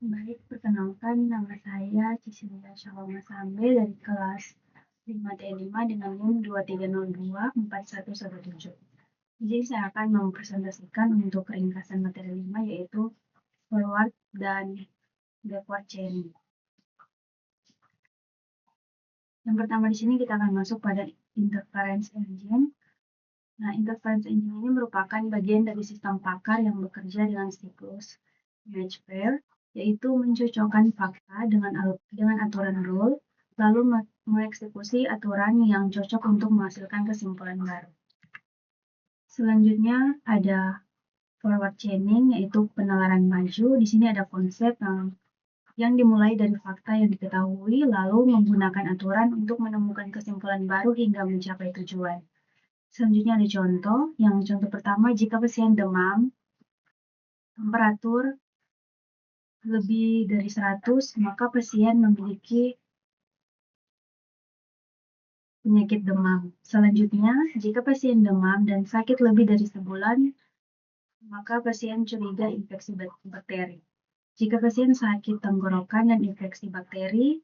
Baik, perkenalkan nama saya Cicilia Syaloma Sambe dari kelas 5T5 dengan NIM 23024117. Jadi saya akan mempresentasikan untuk ringkasan materi 5 yaitu forward dan backward chaining. Yang pertama di sini kita akan masuk pada interference engine. Nah, interference engine ini merupakan bagian dari sistem pakar yang bekerja dengan siklus image pair, yaitu mencocokkan fakta dengan aturan rule, lalu mengeksekusi aturan yang cocok untuk menghasilkan kesimpulan baru. Selanjutnya ada forward chaining, yaitu penalaran maju. Di sini ada konsep yang dimulai dari fakta yang diketahui, lalu menggunakan aturan untuk menemukan kesimpulan baru hingga mencapai tujuan. Selanjutnya ada contoh. Yang contoh pertama, jika pasien demam, temperatur lebih dari 100, maka pasien memiliki penyakit demam. Selanjutnya, jika pasien demam dan sakit lebih dari sebulan, maka pasien curiga infeksi bakteri. Jika pasien sakit tenggorokan dan infeksi bakteri,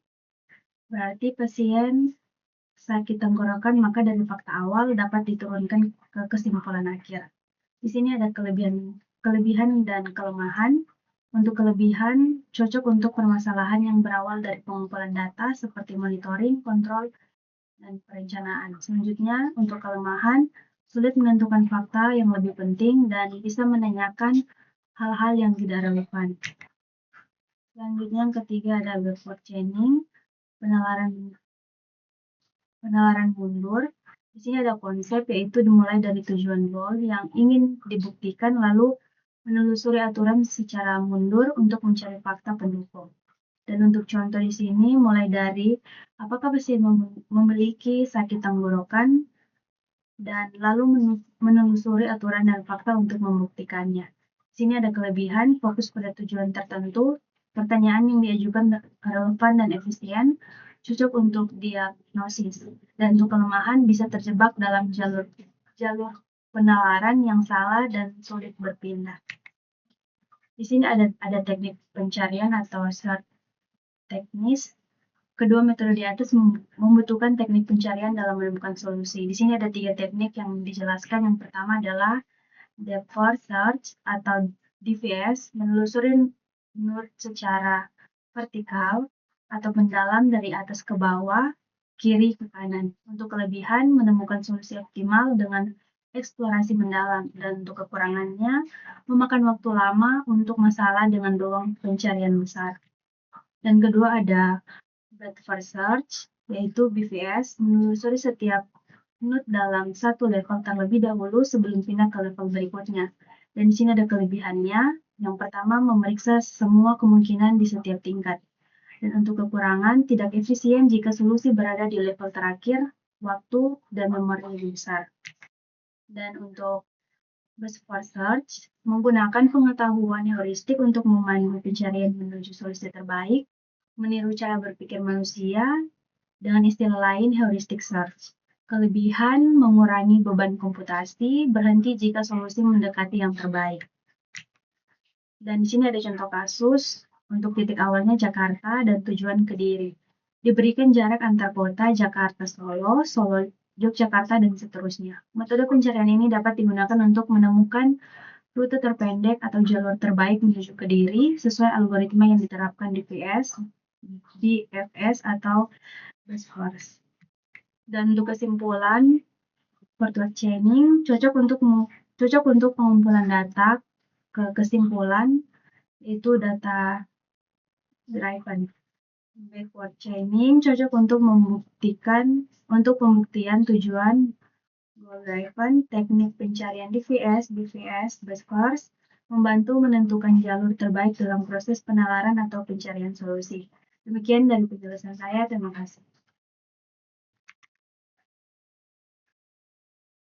berarti pasien sakit tenggorokan, maka dari fakta awal dapat diturunkan ke kesimpulan akhir. Di sini ada kelebihan dan kelemahan. Untuk kelebihan, cocok untuk permasalahan yang berawal dari pengumpulan data seperti monitoring, kontrol, dan perencanaan. Selanjutnya, untuk kelemahan, sulit menentukan fakta yang lebih penting dan bisa menanyakan hal-hal yang tidak relevan. Selanjutnya, yang ketiga ada backward chaining, penalaran mundur. Di sini ada konsep yaitu dimulai dari tujuan goal yang ingin dibuktikan lalu menelusuri aturan secara mundur untuk mencari fakta pendukung. Dan untuk contoh di sini mulai dari apakah pasien memiliki sakit tenggorokan dan lalu menelusuri aturan dan fakta untuk membuktikannya. Di sini ada kelebihan, fokus pada tujuan tertentu, pertanyaan yang diajukan relevan dan efisien, cocok untuk diagnosis. Dan untuk kelemahan bisa terjebak dalam jalur penalaran yang salah dan sulit berpindah. Di sini ada teknik pencarian atau search teknis. Kedua metode di atas membutuhkan teknik pencarian dalam menemukan solusi. Di sini ada 3 teknik yang dijelaskan. Yang pertama adalah depth first search atau DVS, menelusuri node secara vertikal atau mendalam dari atas ke bawah, kiri ke kanan. Untuk kelebihan, menemukan solusi optimal dengan eksplorasi mendalam, dan untuk kekurangannya, memakan waktu lama untuk masalah dengan ruang pencarian besar. Dan kedua ada breadth first search, yaitu BVS, menelusuri setiap node dalam satu level terlebih dahulu sebelum pindah ke level berikutnya. Dan di sini ada kelebihannya. Yang pertama, memeriksa semua kemungkinan di setiap tingkat. Dan untuk kekurangan, tidak efisien jika solusi berada di level terakhir, waktu, dan memori lebih besar. Dan untuk breadth first search, menggunakan pengetahuan heuristik untuk memandu pencarian menuju solusi terbaik, meniru cara berpikir manusia, dengan istilah lain heuristic search. Kelebihan mengurangi beban komputasi, berhenti jika solusi mendekati yang terbaik. Dan di sini ada contoh kasus untuk titik awalnya Jakarta dan tujuan Kediri. Diberikan jarak antar kota Jakarta-Solo, Solo-Yogyakarta, dan seterusnya. Metode pencarian ini dapat digunakan untuk menemukan rute terpendek atau jalur terbaik menuju Kediri sesuai algoritma yang diterapkan di BFS atau best first. Dan untuk kesimpulan, forward chaining cocok untuk pengumpulan data ke kesimpulan, yaitu data driven. Backward chaining cocok untuk pembuktian tujuan goal driven. Teknik pencarian DVS, BVS, best first membantu menentukan jalur terbaik dalam proses penalaran atau pencarian solusi. Demikian dari penjelasan saya, terima kasih.